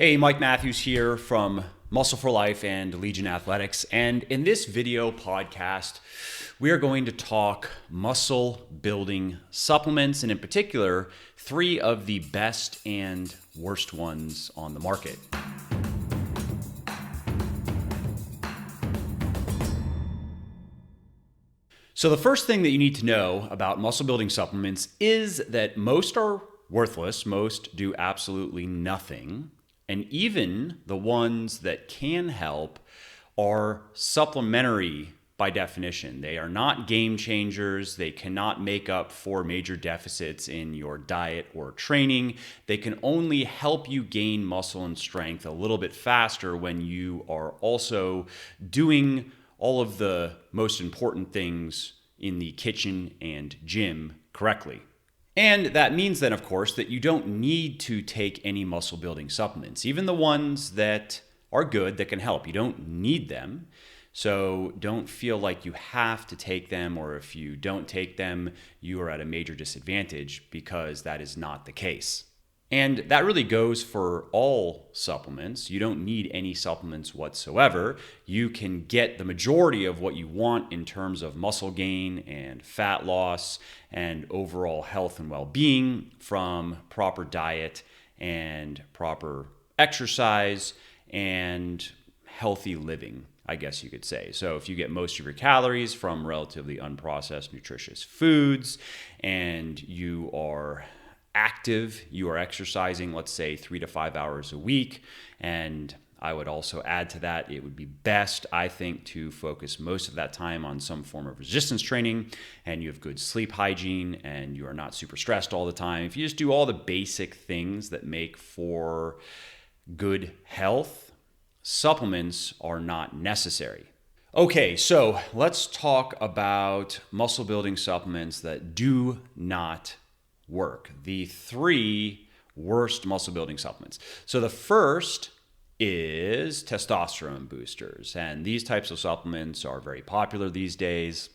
Hey, Mike Matthews here from Muscle for Life and Legion Athletics. And in this video podcast, we are going to talk muscle building supplements, and in particular, 3 of the best and worst ones on the market. So the first thing that you need to know about muscle building supplements is that most are worthless. Most do absolutely nothing. And even the ones that can help are supplementary by definition. They are not game changers. They cannot make up for major deficits in your diet or training. They can only help you gain muscle and strength a little bit faster when you are also doing all of the most important things in the kitchen and gym correctly. And that means then, of course, that you don't need to take any muscle building supplements, even the ones that are good that can help. You don't need them. So don't feel like you have to take them, or if you don't take them, you are at a major disadvantage, because that is not the case. And that really goes for all supplements. You don't need any supplements whatsoever. You can get the majority of what you want in terms of muscle gain and fat loss and overall health and well-being from proper diet and proper exercise and healthy living, I guess you could say. So if you get most of your calories from relatively unprocessed, nutritious foods, and you are active, you are exercising, let's say 3 to 5 hours a week. And I would also add to that, it would be best, I think, to focus most of that time on some form of resistance training, and you have good sleep hygiene, and you are not super stressed all the time. If you just do all the basic things that make for good health, supplements are not necessary. Okay, so let's talk about muscle building supplements that do not work. The 3 worst muscle building supplements. So the first is testosterone boosters. And these types of supplements are very popular these days,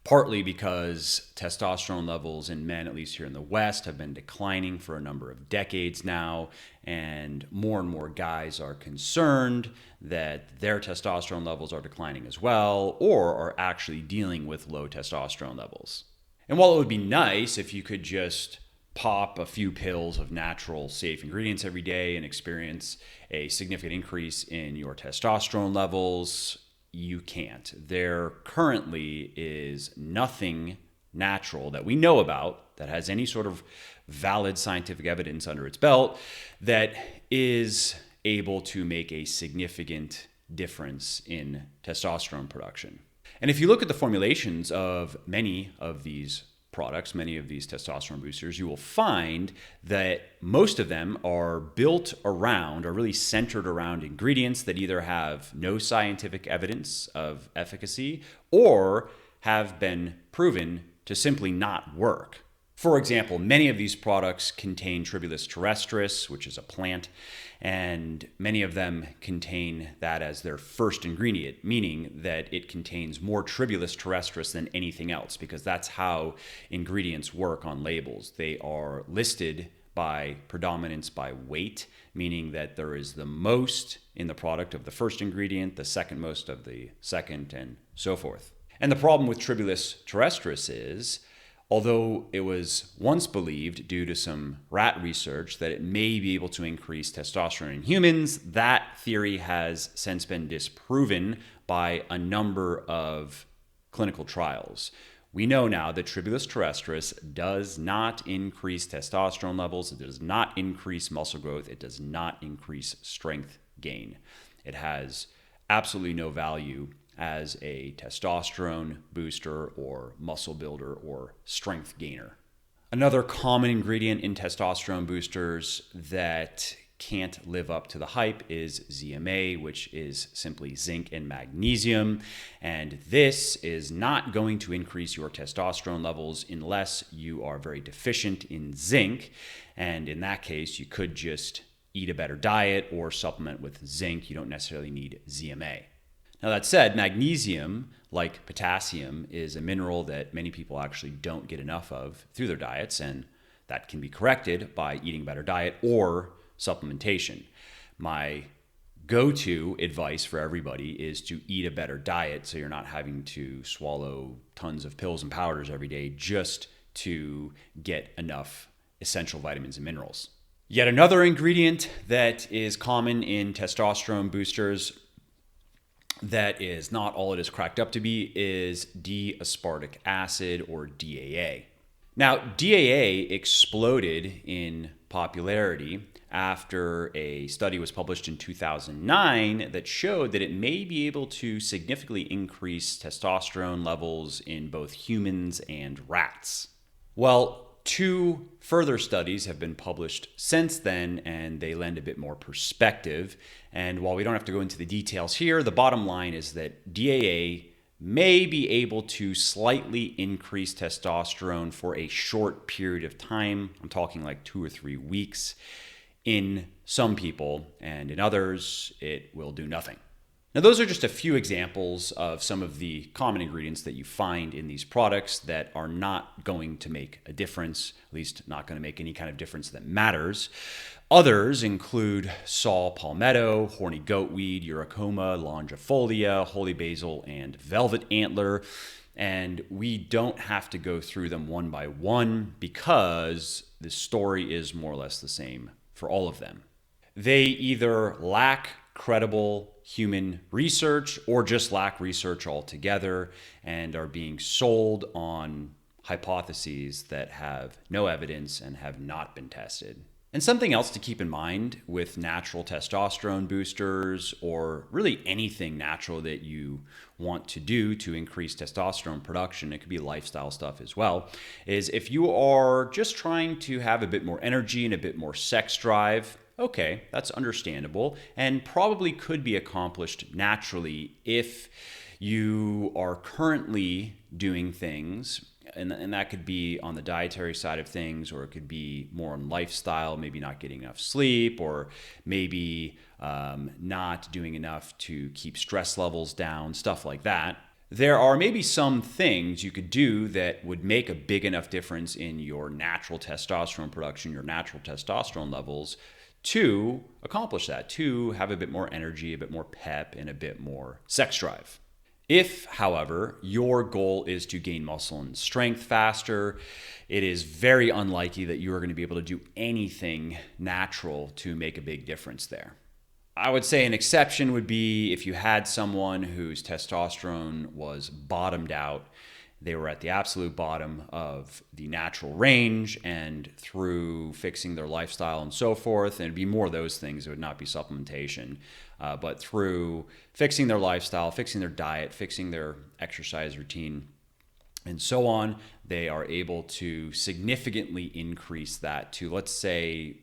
partly because testosterone levels in men, at least here in the West, have been declining for a number of decades now. And more guys are concerned that their testosterone levels are declining as well, or are actually dealing with low testosterone levels. And while it would be nice if you could just pop a few pills of natural, safe ingredients every day and experience a significant increase in your testosterone levels, you can't. There currently is nothing natural that we know about that has any sort of valid scientific evidence under its belt that is able to make a significant difference in testosterone production. And if you look at the formulations of many of these products, many of these testosterone boosters, you will find that most of them are built around, or really centered around, ingredients that either have no scientific evidence of efficacy or have been proven to simply not work. For example, many of these products contain Tribulus terrestris, which is a plant, and many of them contain that as their first ingredient, meaning that it contains more Tribulus terrestris than anything else, because that's how ingredients work on labels. They are listed by predominance by weight, meaning that there is the most in the product of the first ingredient, the second most of the second, and so forth. And the problem with Tribulus terrestris is, although it was once believed, due to some rat research, that it may be able to increase testosterone in humans, that theory has since been disproven by a number of clinical trials. We know now that Tribulus terrestris does not increase testosterone levels, it does not increase muscle growth, it does not increase strength gain. It has absolutely no value as a testosterone booster or muscle builder or strength gainer. Another common ingredient in testosterone boosters that can't live up to the hype is ZMA, which is simply zinc and magnesium. And this is not going to increase your testosterone levels unless you are very deficient in zinc. And in that case, you could just eat a better diet or supplement with zinc. You don't necessarily need ZMA. Now, that said, magnesium, like potassium, is a mineral that many people actually don't get enough of through their diets, and that can be corrected by eating a better diet or supplementation. My go-to advice for everybody is to eat a better diet so you're not having to swallow tons of pills and powders every day just to get enough essential vitamins and minerals. Yet another ingredient that is common in testosterone boosters that is not all it is cracked up to be is D-aspartic acid, or DAA. Now, DAA exploded in popularity after a study was published in 2009 that showed that it may be able to significantly increase testosterone levels in both humans and rats. Well, 2 further studies have been published since then, and they lend a bit more perspective. And while we don't have to go into the details here, the bottom line is that DAA may be able to slightly increase testosterone for a short period of time. I'm talking like 2 or 3 weeks in some people, and in others, it will do nothing. Now, those are just a few examples of some of the common ingredients that you find in these products that are not going to make a difference, at least not going to make any kind of difference that matters. Others include saw palmetto, horny goatweed, uricoma, longifolia, holy basil, and velvet antler. And we don't have to go through them one by one because the story is more or less the same for all of them. They either lack credible human research or just lack research altogether and are being sold on hypotheses that have no evidence and have not been tested. And something else to keep in mind with natural testosterone boosters, or really anything natural that you want to do to increase testosterone production, it could be lifestyle stuff as well, is if you are just trying to have a bit more energy and a bit more sex drive, okay, that's understandable and probably could be accomplished naturally if you are currently doing things, and that could be on the dietary side of things, or it could be more on lifestyle, maybe not getting enough sleep, or maybe not doing enough to keep stress levels down, stuff like that. There are maybe some things you could do that would make a big enough difference in your natural testosterone production, your natural testosterone levels, to accomplish that, to have a bit more energy, a bit more pep, and a bit more sex drive. If, however, your goal is to gain muscle and strength faster, it is very unlikely that you are going to be able to do anything natural to make a big difference there. I would say an exception would be if you had someone whose testosterone was bottomed out. They were at the absolute bottom of the natural range, and through fixing their lifestyle and so forth, and it'd be more of those things, it would not be supplementation, but through fixing their lifestyle, fixing their diet, fixing their exercise routine, and so on, they are able to significantly increase that to, let's say,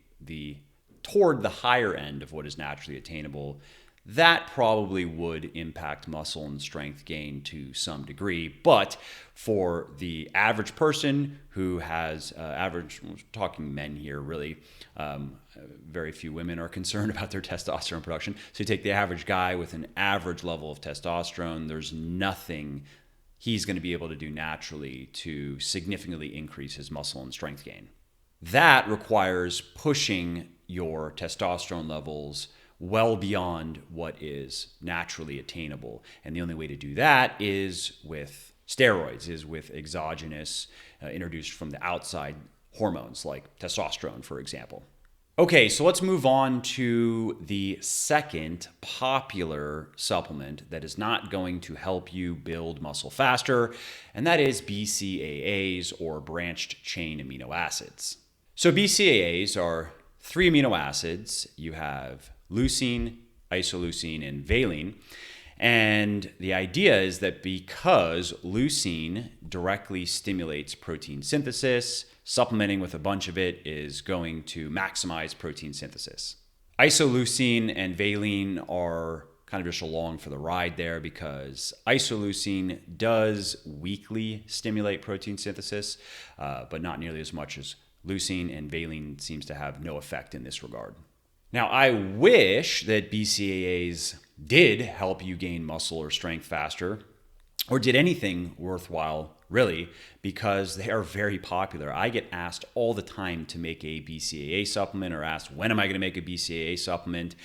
toward the higher end of what is naturally attainable. That probably would impact muscle and strength gain to some degree. But for the average person who has average, we're talking men here really, very few women are concerned about their testosterone production. So you take the average guy with an average level of testosterone, there's nothing he's going to be able to do naturally to significantly increase his muscle and strength gain. That requires pushing your testosterone levels well beyond what is naturally attainable. And the only way to do that is with steroids, is with exogenous, introduced from the outside hormones like testosterone, for example. Okay, so let's move on to the second popular supplement that is not going to help you build muscle faster, and that is BCAAs, or branched chain amino acids. So BCAAs are 3 amino acids. You have leucine, isoleucine, and valine. And the idea is that because leucine directly stimulates protein synthesis, supplementing with a bunch of it is going to maximize protein synthesis. Isoleucine and valine are kind of just along for the ride there because isoleucine does weakly stimulate protein synthesis, but not nearly as much as leucine, and valine seems to have no effect in this regard. Now, I wish that BCAAs did help you gain muscle or strength faster, or did anything worthwhile really, because they are very popular. I get asked all the time to make a BCAA supplement, or asked, when am I going to make a BCAA supplement?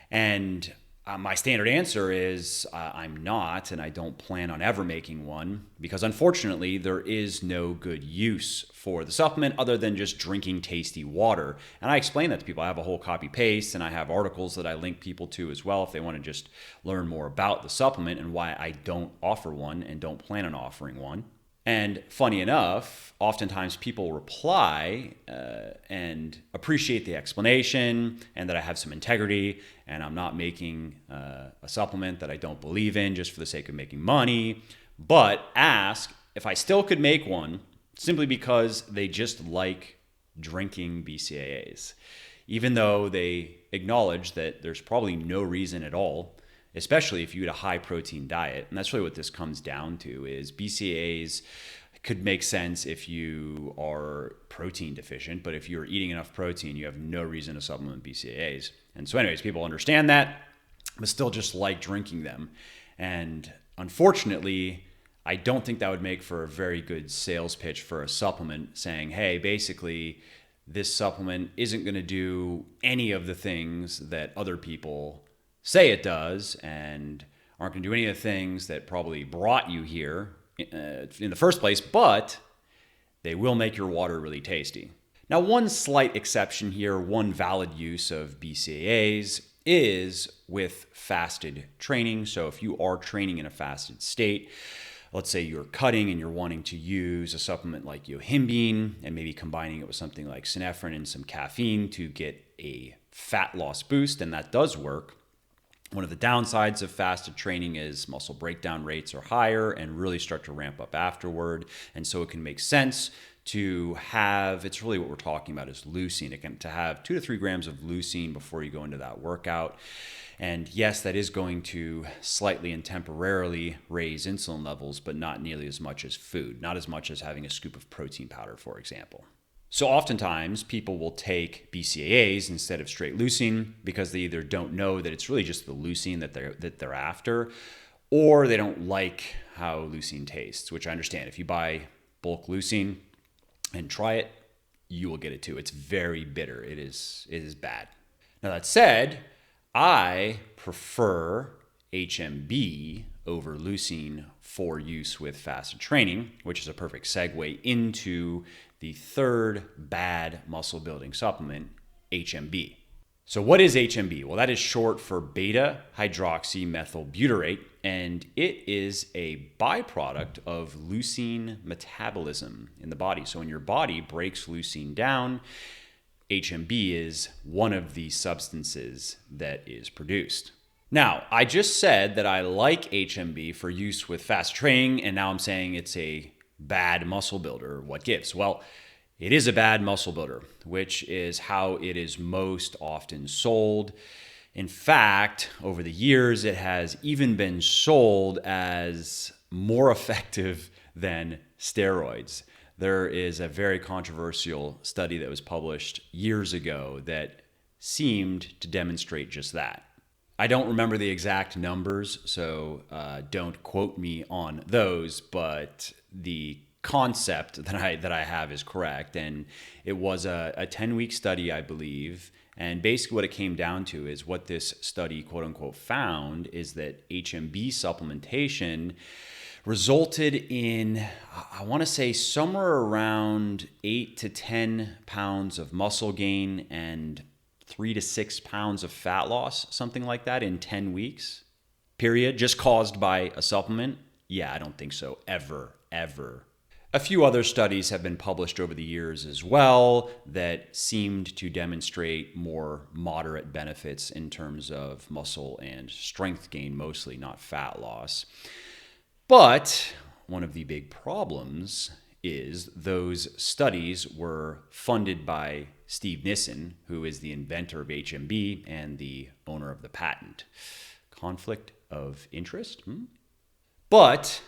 And my standard answer is I'm not, and I don't plan on ever making one, because unfortunately there is no good use for the supplement other than just drinking tasty water. And I explain that to people. I have a whole copy paste, and I have articles that I link people to as well if they want to just learn more about the supplement and why I don't offer one and don't plan on offering one. And funny enough, oftentimes people reply and appreciate the explanation and that I have some integrity and I'm not making a supplement that I don't believe in just for the sake of making money, but ask if I still could make one simply because they just like drinking BCAAs, even though they acknowledge that there's probably no reason at all, especially if you eat a high protein diet. And that's really what this comes down to, is BCAAs could make sense if you are protein deficient, but if you're eating enough protein, you have no reason to supplement BCAAs. And so anyways, people understand that, but still just like drinking them. And unfortunately, I don't think that would make for a very good sales pitch for a supplement, saying, hey, basically, this supplement isn't going to do any of the things that other people say it does, and aren't going to do any of the things that probably brought you here in the first place, but they will make your water really tasty. Now, one slight exception here, one valid use of BCAAs is with fasted training. So if you are training in a fasted state, let's say you're cutting and you're wanting to use a supplement like yohimbine and maybe combining it with something like synephrine and some caffeine to get a fat loss boost, and that does work. One of the downsides of fasted training is muscle breakdown rates are higher and really start to ramp up afterward. And so it can make sense to have, it's really what we're talking about is leucine, to have 2 to 3 grams of leucine before you go into that workout. And yes, that is going to slightly and temporarily raise insulin levels, but not nearly as much as food, not as much as having a scoop of protein powder, for example. So oftentimes people will take BCAAs instead of straight leucine because they either don't know that it's really just the leucine that they're after, or they don't like how leucine tastes, which I understand. If you buy bulk leucine and try it, you will get it too. It's very bitter. It is bad. Now that said, I prefer HMB over leucine for use with fasted training, which is a perfect segue into the third bad muscle building supplement, HMB. So what is HMB? Well, that is short for beta hydroxymethylbutyrate, and it is a byproduct of leucine metabolism in the body. So when your body breaks leucine down, HMB is one of the substances that is produced. Now, I just said that I like HMB for use with fast training, and now I'm saying it's a bad muscle builder. What gives? Well, it is a bad muscle builder, which is how it is most often sold. In fact, over the years, it has even been sold as more effective than steroids. There is a very controversial study that was published years ago that seemed to demonstrate just that. I don't remember the exact numbers, so don't quote me on those, but the concept that I have is correct. And it was a 10-week study, I believe. And basically what it came down to is what this study, quote unquote, found is that HMB supplementation resulted in, I want to say, somewhere around 8 to 10 pounds of muscle gain and 3 to 6 pounds of fat loss, something like that, in 10 weeks, period, just caused by a supplement? Yeah, I don't think so, ever. A few other studies have been published over the years as well that seemed to demonstrate more moderate benefits in terms of muscle and strength gain, mostly, not fat loss. But one of the big problems is those studies were funded by Steve Nissen, who is the inventor of HMB and the owner of the patent. Conflict of interest? But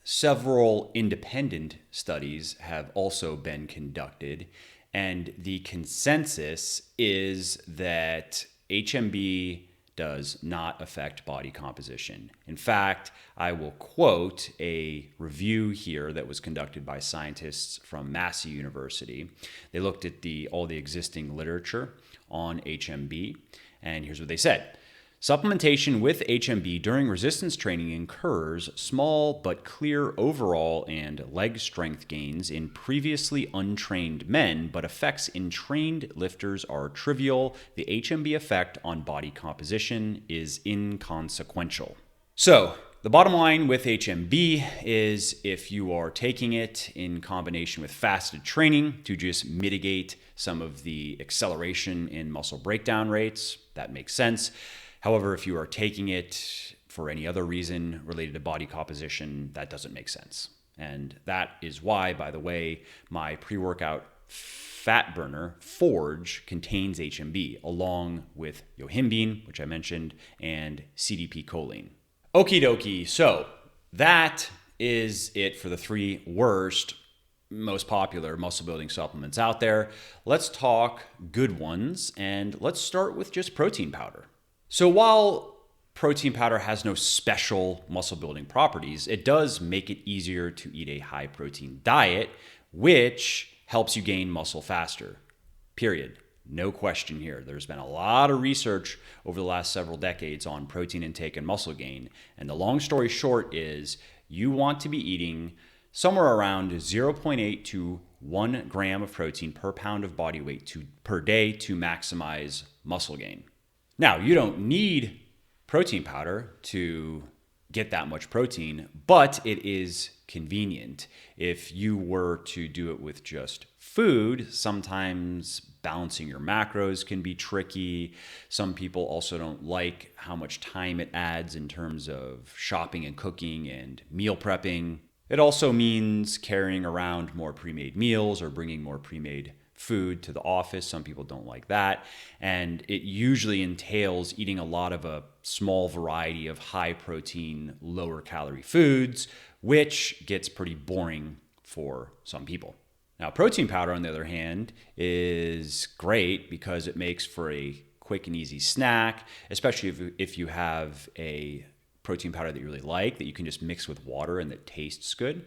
several independent studies have also been conducted, and the consensus is that HMB does not affect body composition. In fact, I will quote a review here that was conducted by scientists from Massey University. They looked at all the existing literature on HMB, and here's what they said. Supplementation with HMB during resistance training incurs small but clear overall and leg strength gains in previously untrained men, but effects in trained lifters are trivial. The HMB effect on body composition is inconsequential. So, the bottom line with HMB is if you are taking it in combination with fasted training to just mitigate some of the acceleration in muscle breakdown rates, that makes sense. However, if you are taking it for any other reason related to body composition, that doesn't make sense. And that is why, by the way, my pre-workout fat burner, Forge, contains HMB, along with yohimbine, which I mentioned, and CDP choline. Okie dokie, so that is it for the 3 worst, most popular muscle building supplements out there. Let's talk good ones, and let's start with just protein powder. So while protein powder has no special muscle building properties, it does make it easier to eat a high protein diet, which helps you gain muscle faster, period. No question here. There's been a lot of research over the last several decades on protein intake and muscle gain. And the long story short is you want to be eating somewhere around 0.8 to 1 gram of protein per pound of body weight per day to maximize muscle gain. Now, you don't need protein powder to get that much protein, but it is convenient. If you were to do it with just food, sometimes balancing your macros can be tricky. Some people also don't like how much time it adds in terms of shopping and cooking and meal prepping. It also means carrying around more pre-made meals or bringing more pre-made food to the office. Some people don't like that. And it usually entails eating a lot of a small variety of high protein, lower calorie foods, which gets pretty boring for some people. Now, protein powder, on the other hand, is great because it makes for a quick and easy snack, especially if you have a protein powder that you really like, that you can just mix with water and that tastes good.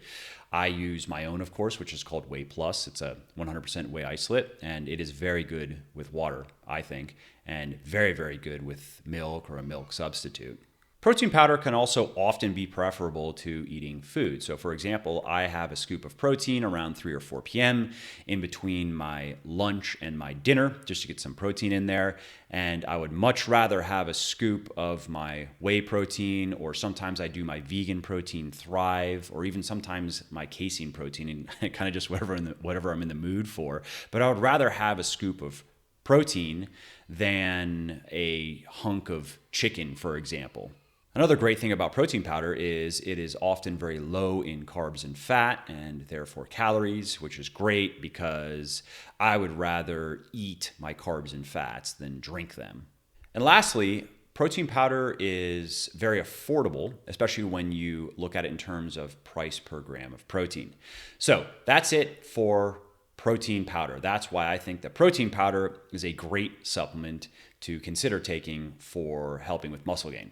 I use my own, of course, which is called Whey Plus. It's a 100% whey isolate, and it is very good with water, I think, and very, very good with milk or a milk substitute. Protein powder can also often be preferable to eating food. So for example, I have a scoop of protein around 3 or 4 p.m. in between my lunch and my dinner, just to get some protein in there. And I would much rather have a scoop of my whey protein, or sometimes I do my vegan protein Thrive, or even sometimes my casein protein, and kind of just whatever I'm in the mood for. But I would rather have a scoop of protein than a hunk of chicken, for example. Another great thing about protein powder is it is often very low in carbs and fat, and therefore calories, which is great because I would rather eat my carbs and fats than drink them. And lastly, protein powder is very affordable, especially when you look at it in terms of price per gram of protein. So that's it for protein powder. That's why I think that protein powder is a great supplement to consider taking for helping with muscle gain.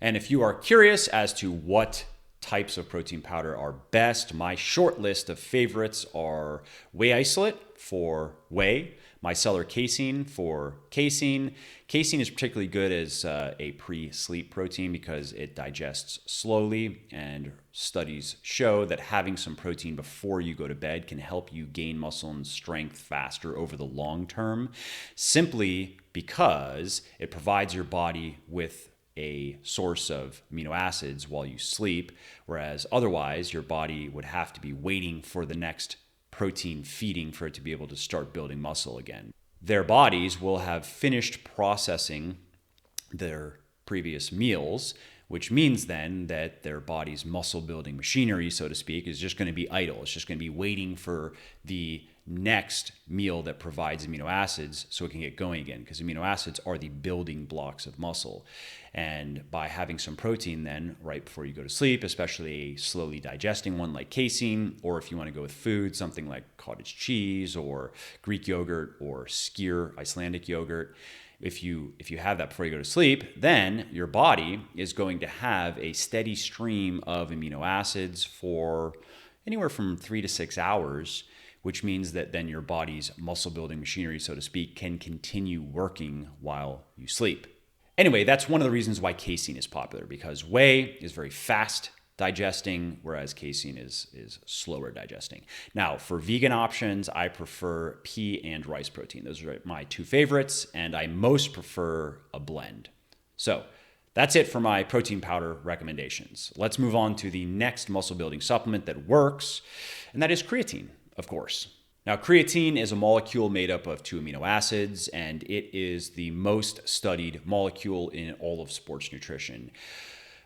And if you are curious as to what types of protein powder are best, my short list of favorites are whey isolate for whey, micellar casein for casein. Casein is particularly good as a pre-sleep protein because it digests slowly, and studies show that having some protein before you go to bed can help you gain muscle and strength faster over the long term, simply because it provides your body with a source of amino acids while you sleep, whereas otherwise your body would have to be waiting for the next protein feeding for it to be able to start building muscle again. Their bodies will have finished processing their previous meals, which means then that their body's muscle building machinery, so to speak, is just going to be idle. It's just going to be waiting for the next meal that provides amino acids so it can get going again, because amino acids are the building blocks of muscle. And by having some protein then right before you go to sleep, especially a slowly digesting one like casein, or if you want to go with food, something like cottage cheese or Greek yogurt or skyr Icelandic yogurt, if you have that before you go to sleep, then your body is going to have a steady stream of amino acids for anywhere from 3 to 6 hours, which means that then your body's muscle building machinery, so to speak, can continue working while you sleep. Anyway, that's one of the reasons why casein is popular, because whey is very fast digesting, whereas casein is slower digesting. Now, for vegan options, I prefer pea and rice protein. Those are my two favorites, and I most prefer a blend. So that's it for my protein powder recommendations. Let's move on to the next muscle building supplement that works, and that is creatine, of course. Now, creatine is a molecule made up of 2 amino acids, and it is the most studied molecule in all of sports nutrition.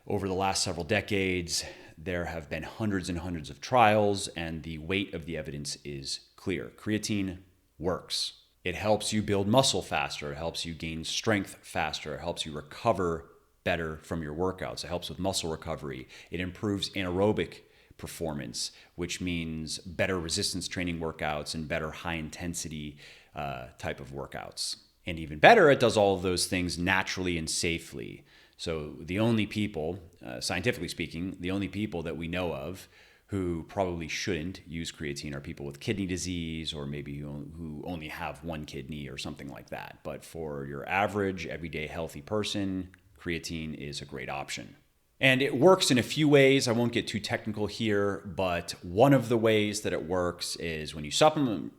Over the last several decades, there have been hundreds and hundreds of trials, and the weight of the evidence is clear. Creatine works. It helps you build muscle faster. It helps you gain strength faster. It helps you recover better from your workouts. It helps with muscle recovery. It improves anaerobic performance, which means better resistance training workouts and better high intensity type of workouts. And even better, it does all of those things naturally and safely. So the only people, scientifically speaking, the only people that we know of who probably shouldn't use creatine are people with kidney disease, or maybe who only have one kidney or something like that. But for your average, everyday healthy person, creatine is a great option. And it works in a few ways. I won't get too technical here, but one of the ways that it works is when you supplement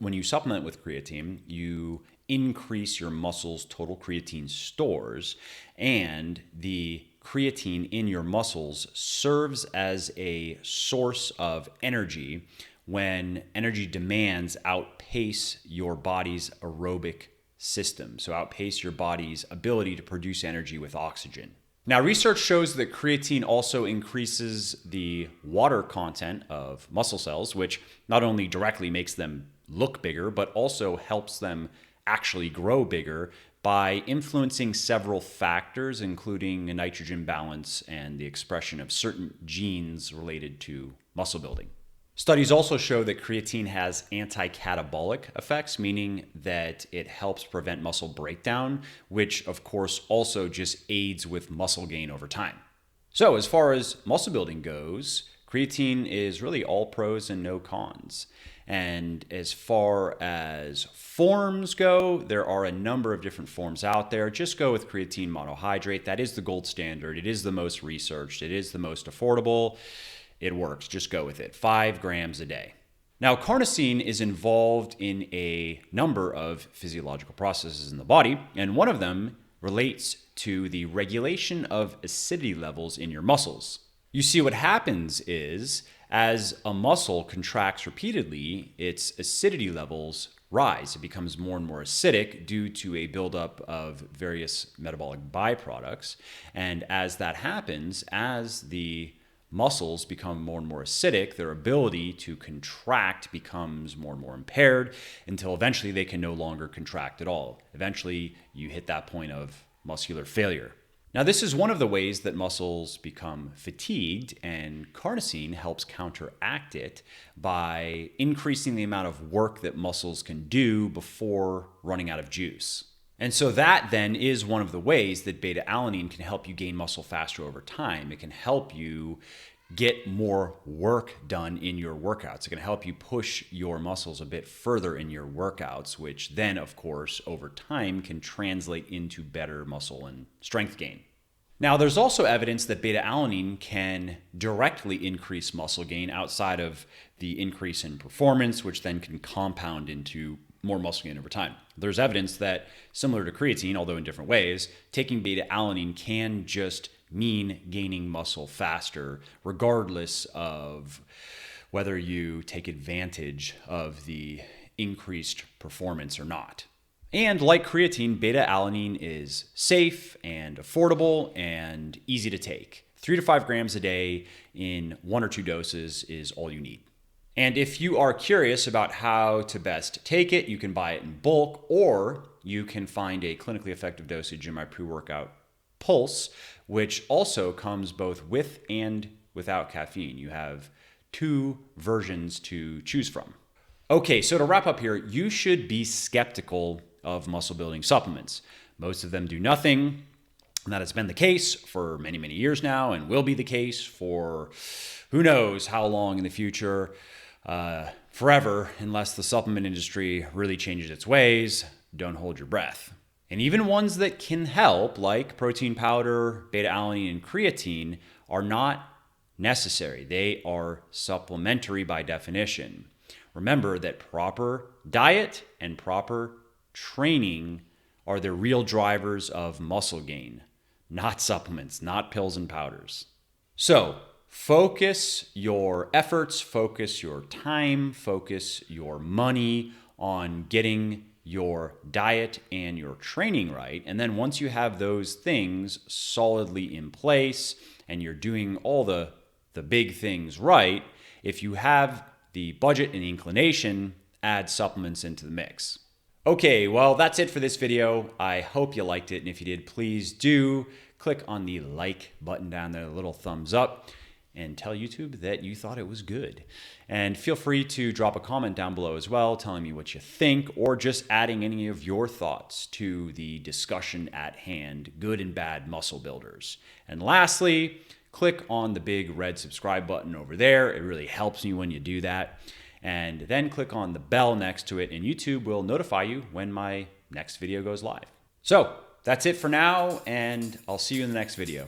with creatine, you increase your muscle's total creatine stores, and the creatine in your muscles serves as a source of energy when energy demands outpace your body's aerobic system, so outpace your body's ability to produce energy with oxygen. Now, research shows that creatine also increases the water content of muscle cells, which not only directly makes them look bigger, but also helps them actually grow bigger by influencing several factors, including a nitrogen balance and the expression of certain genes related to muscle building. Studies also show that creatine has anti-catabolic effects, meaning that it helps prevent muscle breakdown, which of course also just aids with muscle gain over time. So as far as muscle building goes, creatine is really all pros and no cons. And as far as forms go, there are a number of different forms out there. Just go with creatine monohydrate. That is the gold standard. It is the most researched. It is the most affordable. It works. Just go with it. 5 grams a day. Now, carnosine is involved in a number of physiological processes in the body, and one of them relates to the regulation of acidity levels in your muscles. You see, what happens is, as a muscle contracts repeatedly, its acidity levels rise. It becomes more and more acidic due to a buildup of various metabolic byproducts. And as that happens, as the muscles become more and more acidic, their ability to contract becomes more and more impaired until eventually they can no longer contract at all. Eventually, you hit that point of muscular failure. Now, this is one of the ways that muscles become fatigued, and carnosine helps counteract it by increasing the amount of work that muscles can do before running out of juice. And so that then is one of the ways that beta-alanine can help you gain muscle faster over time. It can help you get more work done in your workouts. It can help you push your muscles a bit further in your workouts, which then, of course, over time can translate into better muscle and strength gain. Now, there's also evidence that beta-alanine can directly increase muscle gain outside of the increase in performance, which then can compound into more muscle gain over time. There's evidence that, similar to creatine, although in different ways, taking beta-alanine can just mean gaining muscle faster, regardless of whether you take advantage of the increased performance or not. And like creatine, beta-alanine is safe and affordable and easy to take. 3 to 5 grams a day in 1 or 2 doses is all you need. And if you are curious about how to best take it, you can buy it in bulk, or you can find a clinically effective dosage in my pre-workout Pulse, which also comes both with and without caffeine. You have 2 versions to choose from. Okay, so to wrap up here, you should be skeptical of muscle building supplements. Most of them do nothing. And that has been the case for many, many years now and will be the case for who knows how long in the future, forever, unless the supplement industry really changes its ways. Don't hold your breath. And even ones that can help, like protein powder, beta-alanine, and creatine, are not necessary. They are supplementary by definition. Remember that proper diet and proper training are the real drivers of muscle gain, not supplements, not pills and powders. So focus your efforts, focus your time, focus your money on getting your diet and your training right. And then once you have those things solidly in place and you're doing all the big things right, if you have the budget and the inclination, add supplements into the mix. Okay, well, that's it for this video. I hope you liked it. And if you did, please do click on the like button down there, the little thumbs up, and tell YouTube that you thought it was good. And feel free to drop a comment down below as well, telling me what you think, or just adding any of your thoughts to the discussion at hand, good and bad muscle builders. And lastly, click on the big red subscribe button over there. It really helps me when you do that. And then click on the bell next to it, and YouTube will notify you when my next video goes live. So that's it for now, and I'll see you in the next video.